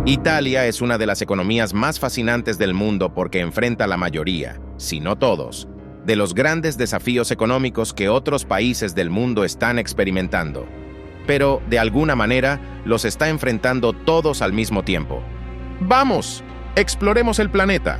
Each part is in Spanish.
Italia es una de las economías más fascinantes del mundo porque enfrenta la mayoría, si no todos, de los grandes desafíos económicos que otros países del mundo están experimentando. Pero, de alguna manera, los está enfrentando todos al mismo tiempo. ¡Vamos! ¡Exploremos el planeta!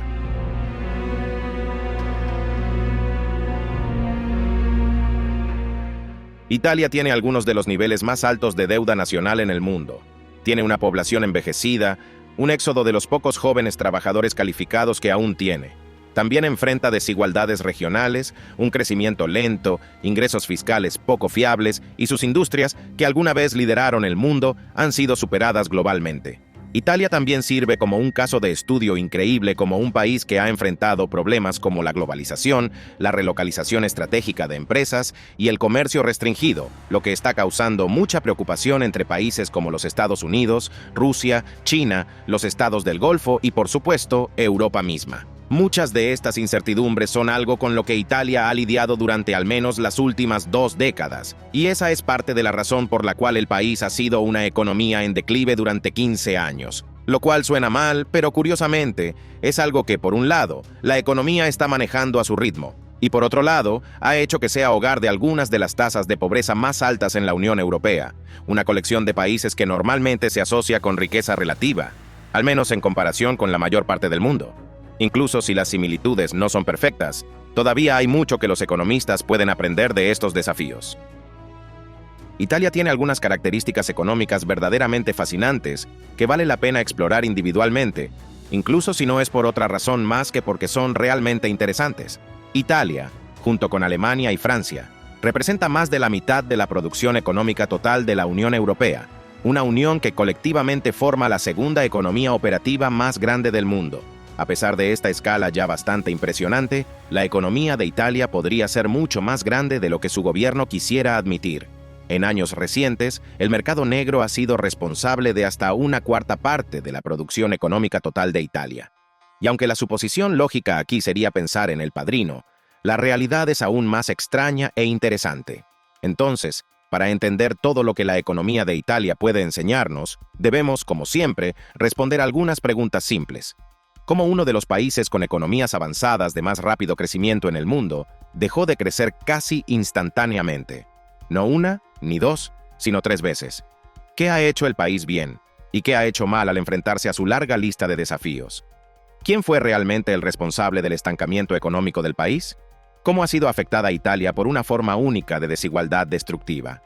Italia tiene algunos de los niveles más altos de deuda nacional en el mundo. Tiene una población envejecida, un éxodo de los pocos jóvenes trabajadores calificados que aún tiene. También enfrenta desigualdades regionales, un crecimiento lento, ingresos fiscales poco fiables y sus industrias, que alguna vez lideraron el mundo, han sido superadas globalmente. Italia también sirve como un caso de estudio increíble como un país que ha enfrentado problemas como la globalización, la relocalización estratégica de empresas y el comercio restringido, lo que está causando mucha preocupación entre países como los Estados Unidos, Rusia, China, los estados del Golfo y, por supuesto, Europa misma. Muchas de estas incertidumbres son algo con lo que Italia ha lidiado durante al menos las últimas 2 décadas, y esa es parte de la razón por la cual el país ha sido una economía en declive durante 15 años. Lo cual suena mal, pero curiosamente, es algo que, por un lado, la economía está manejando a su ritmo, y por otro lado, ha hecho que sea hogar de algunas de las tasas de pobreza más altas en la Unión Europea, una colección de países que normalmente se asocia con riqueza relativa, al menos en comparación con la mayor parte del mundo. Incluso si las similitudes no son perfectas, todavía hay mucho que los economistas pueden aprender de estos desafíos. Italia tiene algunas características económicas verdaderamente fascinantes que vale la pena explorar individualmente, incluso si no es por otra razón más que porque son realmente interesantes. Italia, junto con Alemania y Francia, representa más de la mitad de la producción económica total de la Unión Europea, una unión que colectivamente forma la segunda economía operativa más grande del mundo. A pesar de esta escala ya bastante impresionante, la economía de Italia podría ser mucho más grande de lo que su gobierno quisiera admitir. En años recientes, el mercado negro ha sido responsable de hasta 1/4 parte de la producción económica total de Italia. Y aunque la suposición lógica aquí sería pensar en El Padrino, la realidad es aún más extraña e interesante. Entonces, para entender todo lo que la economía de Italia puede enseñarnos, debemos, como siempre, responder algunas preguntas simples. ¿Cómo uno de los países con economías avanzadas de más rápido crecimiento en el mundo dejó de crecer casi instantáneamente? No una, ni dos, sino 3 veces. ¿Qué ha hecho el país bien? ¿Y qué ha hecho mal al enfrentarse a su larga lista de desafíos? ¿Quién fue realmente el responsable del estancamiento económico del país? ¿Cómo ha sido afectada Italia por una forma única de desigualdad destructiva?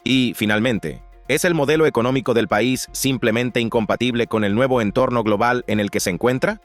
Y, finalmente, ¿es el modelo económico del país simplemente incompatible con el nuevo entorno global en el que se encuentra?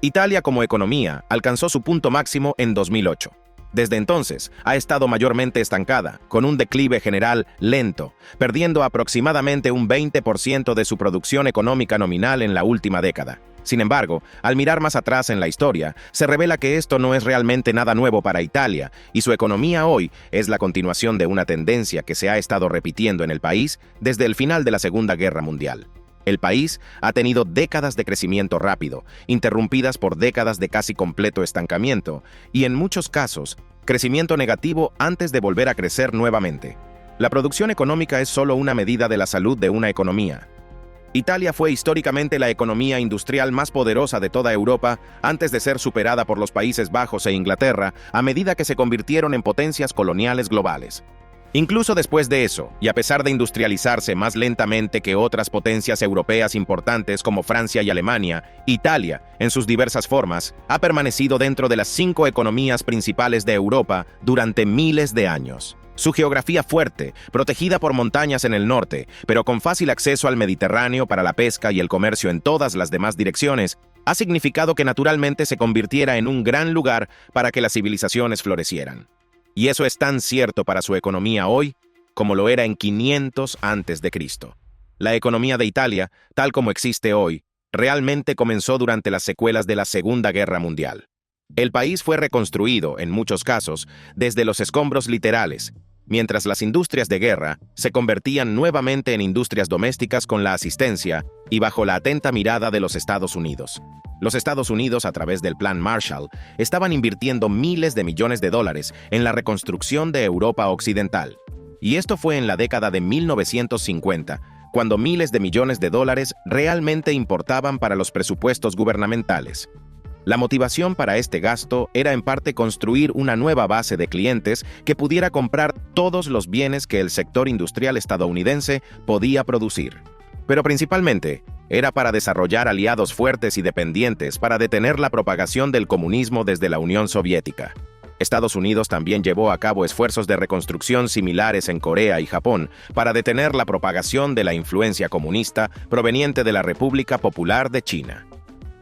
Italia como economía alcanzó su punto máximo en 2008. Desde entonces, ha estado mayormente estancada, con un declive general lento, perdiendo aproximadamente un 20% de su producción económica nominal en la última década. Sin embargo, al mirar más atrás en la historia, se revela que esto no es realmente nada nuevo para Italia, y su economía hoy es la continuación de una tendencia que se ha estado repitiendo en el país desde el final de la Segunda Guerra Mundial. El país ha tenido décadas de crecimiento rápido, interrumpidas por décadas de casi completo estancamiento, y en muchos casos, crecimiento negativo antes de volver a crecer nuevamente. La producción económica es solo una medida de la salud de una economía. Italia fue históricamente la economía industrial más poderosa de toda Europa antes de ser superada por los Países Bajos e Inglaterra a medida que se convirtieron en potencias coloniales globales. Incluso después de eso, y a pesar de industrializarse más lentamente que otras potencias europeas importantes como Francia y Alemania, Italia, en sus diversas formas, ha permanecido dentro de las 5 economías principales de Europa durante miles de años. Su geografía fuerte, protegida por montañas en el norte, pero con fácil acceso al Mediterráneo para la pesca y el comercio en todas las demás direcciones, ha significado que naturalmente se convirtiera en un gran lugar para que las civilizaciones florecieran. Y eso es tan cierto para su economía hoy como lo era en 500 a.C. La economía de Italia, tal como existe hoy, realmente comenzó durante las secuelas de la Segunda Guerra Mundial. El país fue reconstruido, en muchos casos, desde los escombros literales, mientras las industrias de guerra se convertían nuevamente en industrias domésticas con la asistencia y bajo la atenta mirada de los Estados Unidos. Los Estados Unidos, a través del Plan Marshall, estaban invirtiendo miles de millones de dólares en la reconstrucción de Europa Occidental. Y esto fue en la década de 1950, cuando miles de millones de dólares realmente importaban para los presupuestos gubernamentales. La motivación para este gasto era en parte construir una nueva base de clientes que pudiera comprar todos los bienes que el sector industrial estadounidense podía producir. Pero principalmente, era para desarrollar aliados fuertes y dependientes para detener la propagación del comunismo desde la Unión Soviética. Estados Unidos también llevó a cabo esfuerzos de reconstrucción similares en Corea y Japón para detener la propagación de la influencia comunista proveniente de la República Popular de China.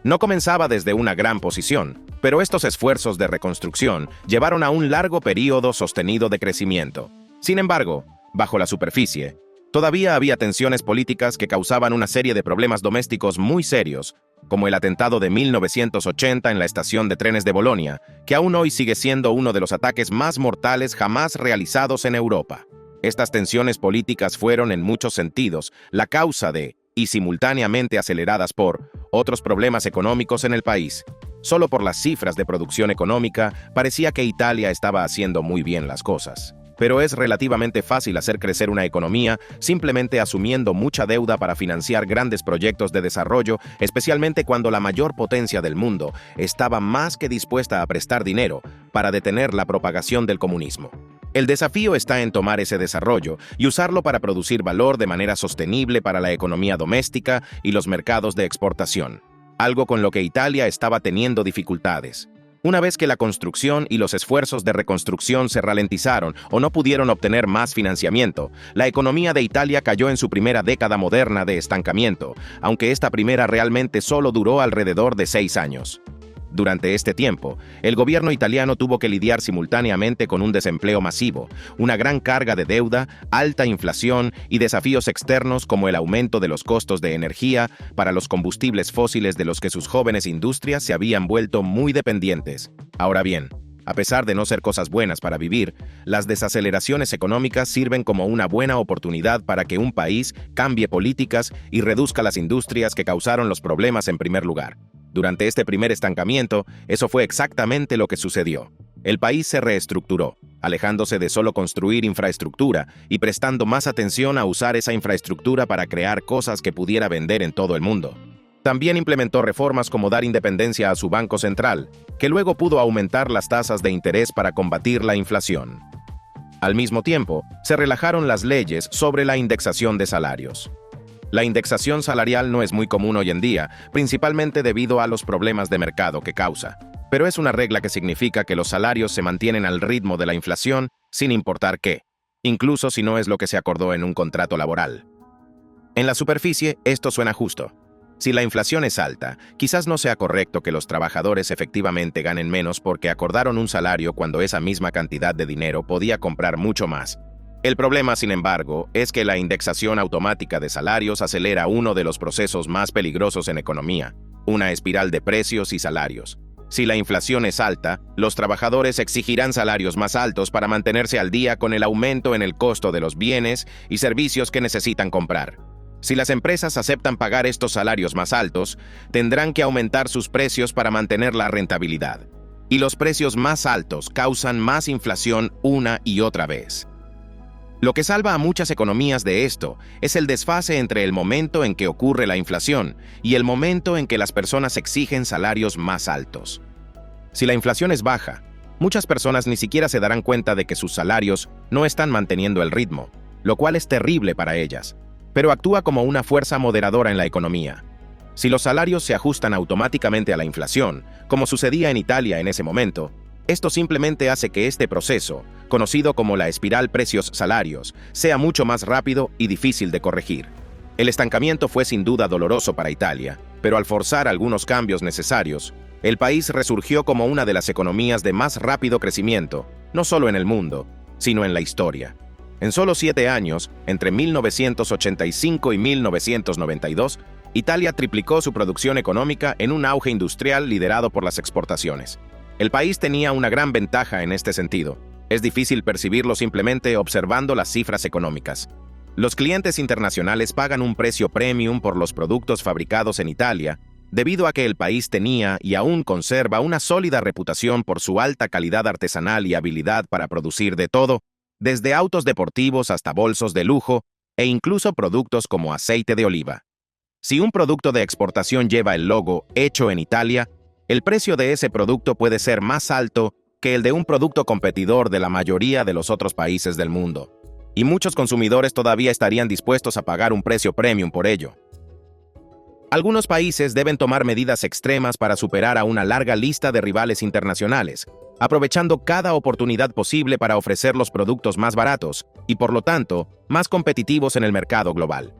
No comenzaba desde una gran posición, pero estos esfuerzos de reconstrucción llevaron a un largo período sostenido de crecimiento. Sin embargo, bajo la superficie, todavía había tensiones políticas que causaban una serie de problemas domésticos muy serios, como el atentado de 1980 en la estación de trenes de Bolonia, que aún hoy sigue siendo uno de los ataques más mortales jamás realizados en Europa. Estas tensiones políticas fueron, en muchos sentidos, la causa de, y simultáneamente aceleradas por, otros problemas económicos en el país. Solo por las cifras de producción económica, parecía que Italia estaba haciendo muy bien las cosas. Pero es relativamente fácil hacer crecer una economía simplemente asumiendo mucha deuda para financiar grandes proyectos de desarrollo, especialmente cuando la mayor potencia del mundo estaba más que dispuesta a prestar dinero para detener la propagación del comunismo. El desafío está en tomar ese desarrollo y usarlo para producir valor de manera sostenible para la economía doméstica y los mercados de exportación, algo con lo que Italia estaba teniendo dificultades. Una vez que la construcción y los esfuerzos de reconstrucción se ralentizaron o no pudieron obtener más financiamiento, la economía de Italia cayó en su primera década moderna de estancamiento, aunque esta primera realmente solo duró alrededor de 6 años. Durante este tiempo, el gobierno italiano tuvo que lidiar simultáneamente con un desempleo masivo, una gran carga de deuda, alta inflación y desafíos externos como el aumento de los costos de energía para los combustibles fósiles de los que sus jóvenes industrias se habían vuelto muy dependientes. Ahora bien, a pesar de no ser cosas buenas para vivir, las desaceleraciones económicas sirven como una buena oportunidad para que un país cambie políticas y reduzca las industrias que causaron los problemas en primer lugar. Durante este primer estancamiento, eso fue exactamente lo que sucedió. El país se reestructuró, alejándose de solo construir infraestructura y prestando más atención a usar esa infraestructura para crear cosas que pudiera vender en todo el mundo. También implementó reformas como dar independencia a su banco central, que luego pudo aumentar las tasas de interés para combatir la inflación. Al mismo tiempo, se relajaron las leyes sobre la indexación de salarios. La indexación salarial no es muy común hoy en día, principalmente debido a los problemas de mercado que causa, pero es una regla que significa que los salarios se mantienen al ritmo de la inflación sin importar qué, incluso si no es lo que se acordó en un contrato laboral. En la superficie, esto suena justo. Si la inflación es alta, quizás no sea correcto que los trabajadores efectivamente ganen menos porque acordaron un salario cuando esa misma cantidad de dinero podía comprar mucho más. El problema, sin embargo, es que la indexación automática de salarios acelera uno de los procesos más peligrosos en economía, una espiral de precios y salarios. Si la inflación es alta, los trabajadores exigirán salarios más altos para mantenerse al día con el aumento en el costo de los bienes y servicios que necesitan comprar. Si las empresas aceptan pagar estos salarios más altos, tendrán que aumentar sus precios para mantener la rentabilidad. Y los precios más altos causan más inflación una y otra vez. Lo que salva a muchas economías de esto es el desfase entre el momento en que ocurre la inflación y el momento en que las personas exigen salarios más altos. Si la inflación es baja, muchas personas ni siquiera se darán cuenta de que sus salarios no están manteniendo el ritmo, lo cual es terrible para ellas, pero actúa como una fuerza moderadora en la economía. Si los salarios se ajustan automáticamente a la inflación, como sucedía en Italia en ese momento, esto simplemente hace que este proceso, conocido como la espiral precios-salarios, sea mucho más rápido y difícil de corregir. El estancamiento fue sin duda doloroso para Italia, pero al forzar algunos cambios necesarios, el país resurgió como una de las economías de más rápido crecimiento, no solo en el mundo, sino en la historia. En solo 7 años, entre 1985 y 1992, Italia triplicó su producción económica en un auge industrial liderado por las exportaciones. El país tenía una gran ventaja en este sentido. Es difícil percibirlo simplemente observando las cifras económicas. Los clientes internacionales pagan un precio premium por los productos fabricados en Italia, debido a que el país tenía y aún conserva una sólida reputación por su alta calidad artesanal y habilidad para producir de todo, desde autos deportivos hasta bolsos de lujo, e incluso productos como aceite de oliva. Si un producto de exportación lleva el logo «Hecho en Italia», el precio de ese producto puede ser más alto que el de un producto competidor de la mayoría de los otros países del mundo. Y muchos consumidores todavía estarían dispuestos a pagar un precio premium por ello. Algunos países deben tomar medidas extremas para superar a una larga lista de rivales internacionales, aprovechando cada oportunidad posible para ofrecer los productos más baratos y, por lo tanto, más competitivos en el mercado global.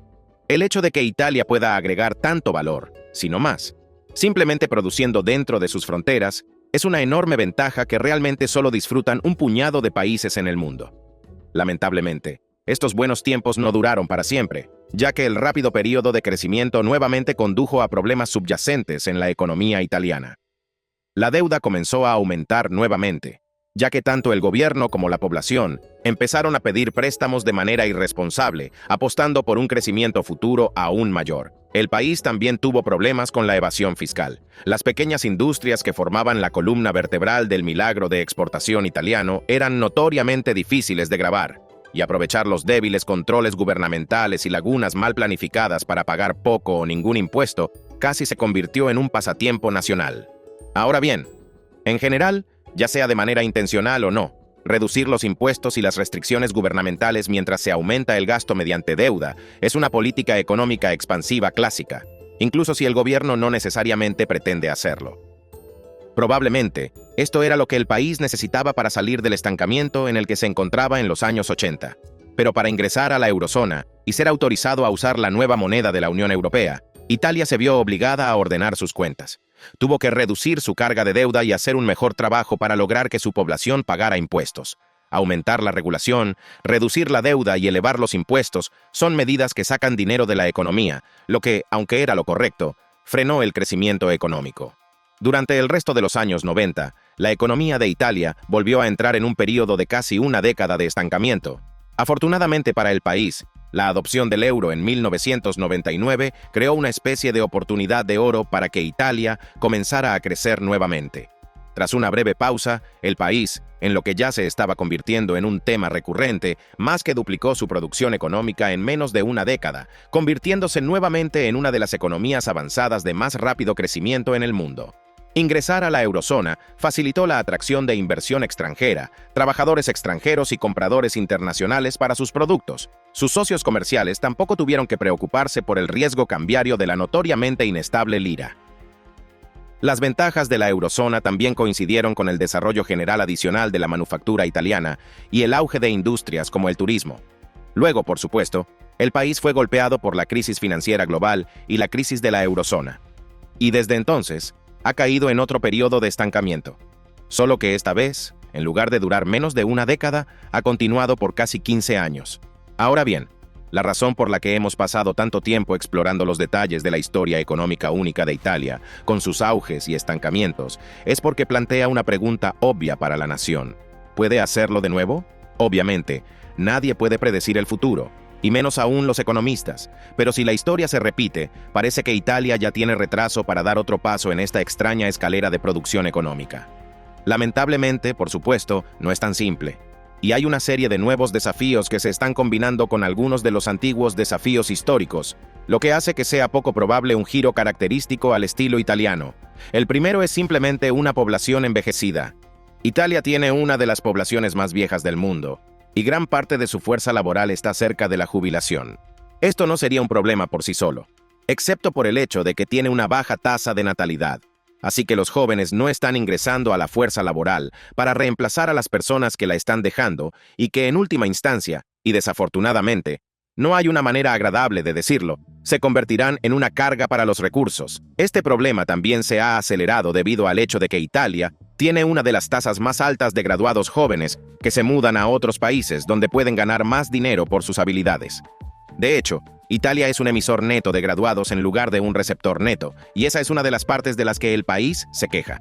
El hecho de que Italia pueda agregar tanto valor, si no más, simplemente produciendo dentro de sus fronteras, es una enorme ventaja que realmente solo disfrutan un puñado de países en el mundo. Lamentablemente, estos buenos tiempos no duraron para siempre, ya que el rápido periodo de crecimiento nuevamente condujo a problemas subyacentes en la economía italiana. La deuda comenzó a aumentar nuevamente, ya que tanto el gobierno como la población empezaron a pedir préstamos de manera irresponsable, apostando por un crecimiento futuro aún mayor. El país también tuvo problemas con la evasión fiscal. Las pequeñas industrias que formaban la columna vertebral del milagro de exportación italiano eran notoriamente difíciles de gravar, y aprovechar los débiles controles gubernamentales y lagunas mal planificadas para pagar poco o ningún impuesto casi se convirtió en un pasatiempo nacional. Ahora bien, en general, ya sea de manera intencional o no, reducir los impuestos y las restricciones gubernamentales mientras se aumenta el gasto mediante deuda es una política económica expansiva clásica, incluso si el gobierno no necesariamente pretende hacerlo. Probablemente, esto era lo que el país necesitaba para salir del estancamiento en el que se encontraba en los años 80. Pero para ingresar a la eurozona y ser autorizado a usar la nueva moneda de la Unión Europea, Italia se vio obligada a ordenar sus cuentas. Tuvo que reducir su carga de deuda y hacer un mejor trabajo para lograr que su población pagara impuestos. Aumentar la regulación, reducir la deuda y elevar los impuestos son medidas que sacan dinero de la economía, lo que, aunque era lo correcto, frenó el crecimiento económico. Durante el resto de los años 90, la economía de Italia volvió a entrar en un período de casi una década de estancamiento. Afortunadamente para el país, la adopción del euro en 1999 creó una especie de oportunidad de oro para que Italia comenzara a crecer nuevamente. Tras una breve pausa, el país, en lo que ya se estaba convirtiendo en un tema recurrente, más que duplicó su producción económica en menos de una década, convirtiéndose nuevamente en una de las economías avanzadas de más rápido crecimiento en el mundo. Ingresar a la eurozona facilitó la atracción de inversión extranjera, trabajadores extranjeros y compradores internacionales para sus productos. Sus socios comerciales tampoco tuvieron que preocuparse por el riesgo cambiario de la notoriamente inestable lira. Las ventajas de la eurozona también coincidieron con el desarrollo general adicional de la manufactura italiana y el auge de industrias como el turismo. Luego, por supuesto, el país fue golpeado por la crisis financiera global y la crisis de la eurozona. Y desde entonces, ha caído en otro periodo de estancamiento. Solo que esta vez, en lugar de durar menos de una década, ha continuado por casi 15 años. Ahora bien, la razón por la que hemos pasado tanto tiempo explorando los detalles de la historia económica única de Italia, con sus auges y estancamientos, es porque plantea una pregunta obvia para la nación. ¿Puede hacerlo de nuevo? Obviamente, nadie puede predecir el futuro, y menos aún los economistas. Pero si la historia se repite, parece que Italia ya tiene retraso para dar otro paso en esta extraña escalera de producción económica. Lamentablemente, por supuesto, no es tan simple. Y hay una serie de nuevos desafíos que se están combinando con algunos de los antiguos desafíos históricos, lo que hace que sea poco probable un giro característico al estilo italiano. El primero es simplemente una población envejecida. Italia tiene una de las poblaciones más viejas del mundo, y gran parte de su fuerza laboral está cerca de la jubilación. Esto no sería un problema por sí solo, excepto por el hecho de que tiene una baja tasa de natalidad. Así que los jóvenes no están ingresando a la fuerza laboral para reemplazar a las personas que la están dejando y que en última instancia, y desafortunadamente, no hay una manera agradable de decirlo, se convertirán en una carga para los recursos. Este problema también se ha acelerado debido al hecho de que Italia tiene una de las tasas más altas de graduados jóvenes que se mudan a otros países donde pueden ganar más dinero por sus habilidades. De hecho, Italia es un emisor neto de graduados en lugar de un receptor neto, y esa es una de las partes de las que el país se queja.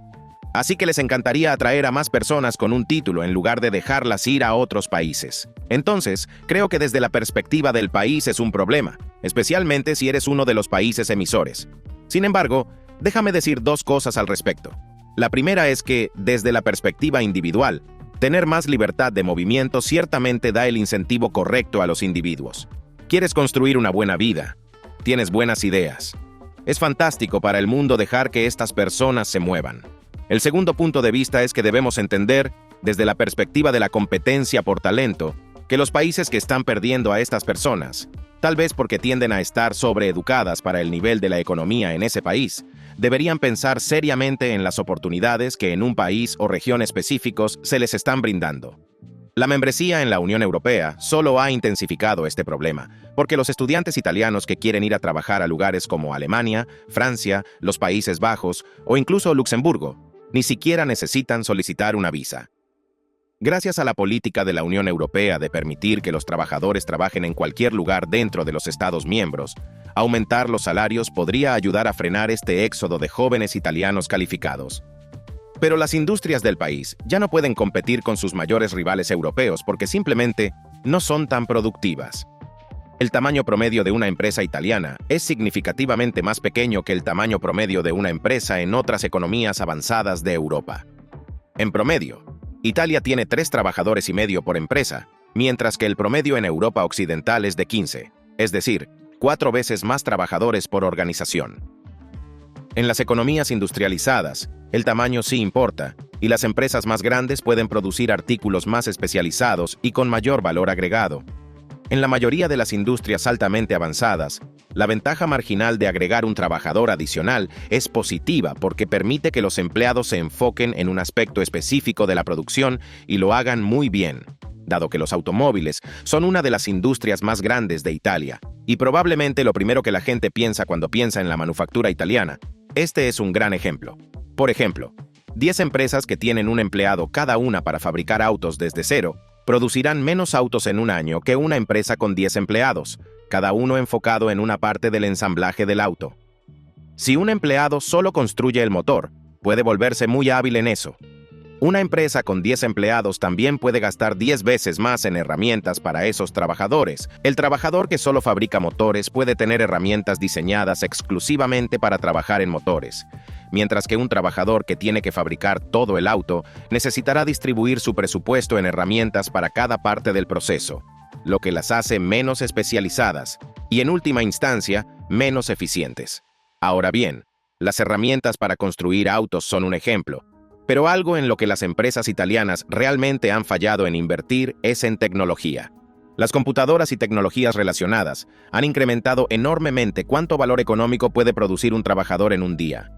Así que les encantaría atraer a más personas con un título en lugar de dejarlas ir a otros países. Entonces, creo que desde la perspectiva del país es un problema, especialmente si eres uno de los países emisores. Sin embargo, déjame decir dos cosas al respecto. La primera es que, desde la perspectiva individual, tener más libertad de movimiento ciertamente da el incentivo correcto a los individuos. Quieres construir una buena vida. Tienes buenas ideas. Es fantástico para el mundo dejar que estas personas se muevan. El segundo punto de vista es que debemos entender, desde la perspectiva de la competencia por talento, que los países que están perdiendo a estas personas, tal vez porque tienden a estar sobreeducadas para el nivel de la economía en ese país, deberían pensar seriamente en las oportunidades que en un país o región específicos se les están brindando. La membresía en la Unión Europea solo ha intensificado este problema, porque los estudiantes italianos que quieren ir a trabajar a lugares como Alemania, Francia, los Países Bajos o incluso Luxemburgo, ni siquiera necesitan solicitar una visa. Gracias a la política de la Unión Europea de permitir que los trabajadores trabajen en cualquier lugar dentro de los Estados miembros, aumentar los salarios podría ayudar a frenar este éxodo de jóvenes italianos calificados. Pero las industrias del país ya no pueden competir con sus mayores rivales europeos porque simplemente no son tan productivas. El tamaño promedio de una empresa italiana es significativamente más pequeño que el tamaño promedio de una empresa en otras economías avanzadas de Europa. En promedio, Italia tiene 3 trabajadores y medio por empresa, mientras que el promedio en Europa Occidental es de 15, es decir, 4 veces más trabajadores por organización. En las economías industrializadas, el tamaño sí importa, y las empresas más grandes pueden producir artículos más especializados y con mayor valor agregado. En la mayoría de las industrias altamente avanzadas, la ventaja marginal de agregar un trabajador adicional es positiva porque permite que los empleados se enfoquen en un aspecto específico de la producción y lo hagan muy bien, dado que los automóviles son una de las industrias más grandes de Italia, y probablemente lo primero que la gente piensa cuando piensa en la manufactura italiana. Este es un gran ejemplo. Por ejemplo, 10 empresas que tienen un empleado cada una para fabricar autos desde cero, producirán menos autos en un año que una empresa con 10 empleados, cada uno enfocado en una parte del ensamblaje del auto. Si un empleado solo construye el motor, puede volverse muy hábil en eso. Una empresa con 10 empleados también puede gastar 10 veces más en herramientas para esos trabajadores. El trabajador que solo fabrica motores puede tener herramientas diseñadas exclusivamente para trabajar en motores, mientras que un trabajador que tiene que fabricar todo el auto necesitará distribuir su presupuesto en herramientas para cada parte del proceso, lo que las hace menos especializadas y, en última instancia, menos eficientes. Ahora bien, las herramientas para construir autos son un ejemplo, pero algo en lo que las empresas italianas realmente han fallado en invertir es en tecnología. Las computadoras y tecnologías relacionadas han incrementado enormemente cuánto valor económico puede producir un trabajador en un día.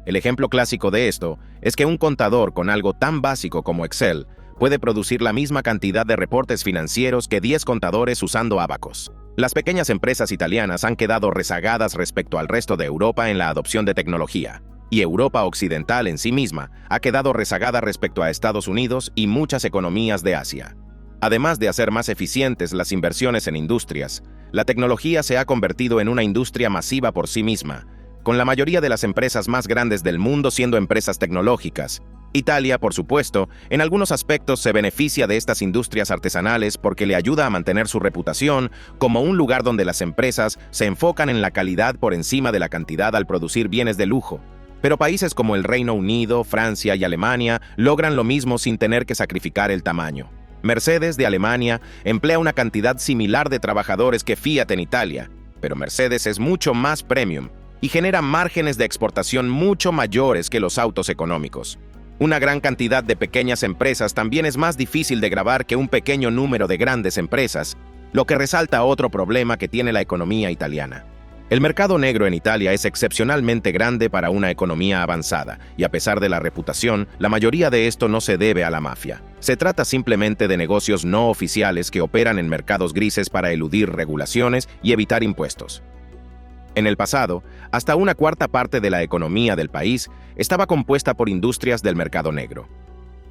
El ejemplo clásico de esto es que un contador con algo tan básico como Excel puede producir la misma cantidad de reportes financieros que 10 contadores usando Abacus. Las pequeñas empresas italianas han quedado rezagadas respecto al resto de Europa en la adopción de tecnología, y Europa Occidental en sí misma ha quedado rezagada respecto a Estados Unidos y muchas economías de Asia. Además de hacer más eficientes las inversiones en industrias, la tecnología se ha convertido en una industria masiva por sí misma, con la mayoría de las empresas más grandes del mundo siendo empresas tecnológicas. Italia, por supuesto, en algunos aspectos se beneficia de estas industrias artesanales porque le ayuda a mantener su reputación como un lugar donde las empresas se enfocan en la calidad por encima de la cantidad al producir bienes de lujo. Pero países como el Reino Unido, Francia y Alemania logran lo mismo sin tener que sacrificar el tamaño. Mercedes de Alemania emplea una cantidad similar de trabajadores que Fiat en Italia, pero Mercedes es mucho más premium y genera márgenes de exportación mucho mayores que los autos económicos. Una gran cantidad de pequeñas empresas también es más difícil de grabar que un pequeño número de grandes empresas, lo que resalta otro problema que tiene la economía italiana. El mercado negro en Italia es excepcionalmente grande para una economía avanzada, y a pesar de la reputación, la mayoría de esto no se debe a la mafia. Se trata simplemente de negocios no oficiales que operan en mercados grises para eludir regulaciones y evitar impuestos. En el pasado, hasta una cuarta parte de la economía del país estaba compuesta por industrias del mercado negro.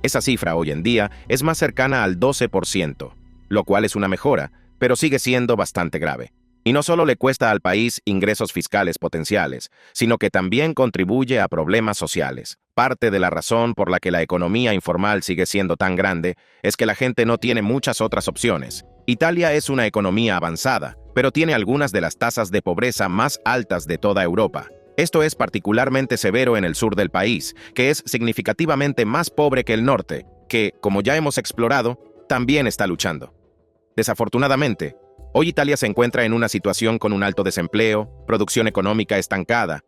Esa cifra hoy en día es más cercana al 12%, lo cual es una mejora, pero sigue siendo bastante grave. Y no solo le cuesta al país ingresos fiscales potenciales, sino que también contribuye a problemas sociales. Parte de la razón por la que la economía informal sigue siendo tan grande es que la gente no tiene muchas otras opciones. Italia es una economía avanzada, pero tiene algunas de las tasas de pobreza más altas de toda Europa. Esto es particularmente severo en el sur del país, que es significativamente más pobre que el norte, que, como ya hemos explorado, también está luchando. Desafortunadamente, Hoy Italia se encuentra en una situación con un alto desempleo, producción económica estancada,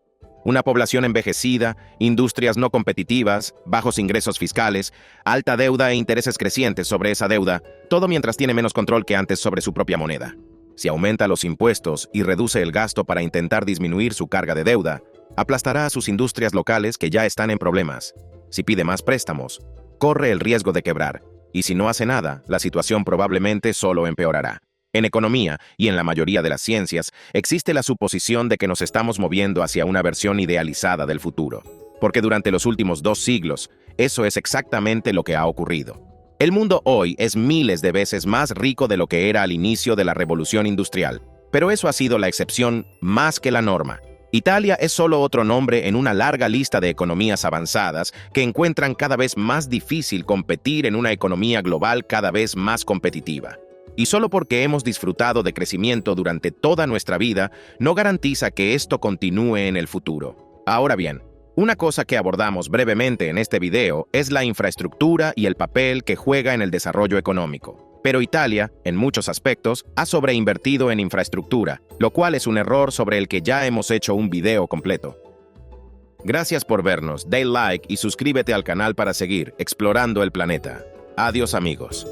una población envejecida, industrias no competitivas, bajos ingresos fiscales, alta deuda e intereses crecientes sobre esa deuda, todo mientras tiene menos control que antes sobre su propia moneda. Si aumenta los impuestos y reduce el gasto para intentar disminuir su carga de deuda, aplastará a sus industrias locales que ya están en problemas. Si pide más préstamos, corre el riesgo de quebrar, y si no hace nada, la situación probablemente solo empeorará. En economía y en la mayoría de las ciencias, existe la suposición de que nos estamos moviendo hacia una versión idealizada del futuro, porque durante los últimos 2 siglos, eso es exactamente lo que ha ocurrido. El mundo hoy es miles de veces más rico de lo que era al inicio de la revolución industrial, pero eso ha sido la excepción más que la norma. Italia es solo otro nombre en una larga lista de economías avanzadas que encuentran cada vez más difícil competir en una economía global cada vez más competitiva. Y solo porque hemos disfrutado de crecimiento durante toda nuestra vida, no garantiza que esto continúe en el futuro. Ahora bien, una cosa que abordamos brevemente en este video es la infraestructura y el papel que juega en el desarrollo económico. Pero Italia, en muchos aspectos, ha sobreinvertido en infraestructura, lo cual es un error sobre el que ya hemos hecho un video completo. Gracias por vernos, dale like y suscríbete al canal para seguir explorando el planeta. Adiós amigos.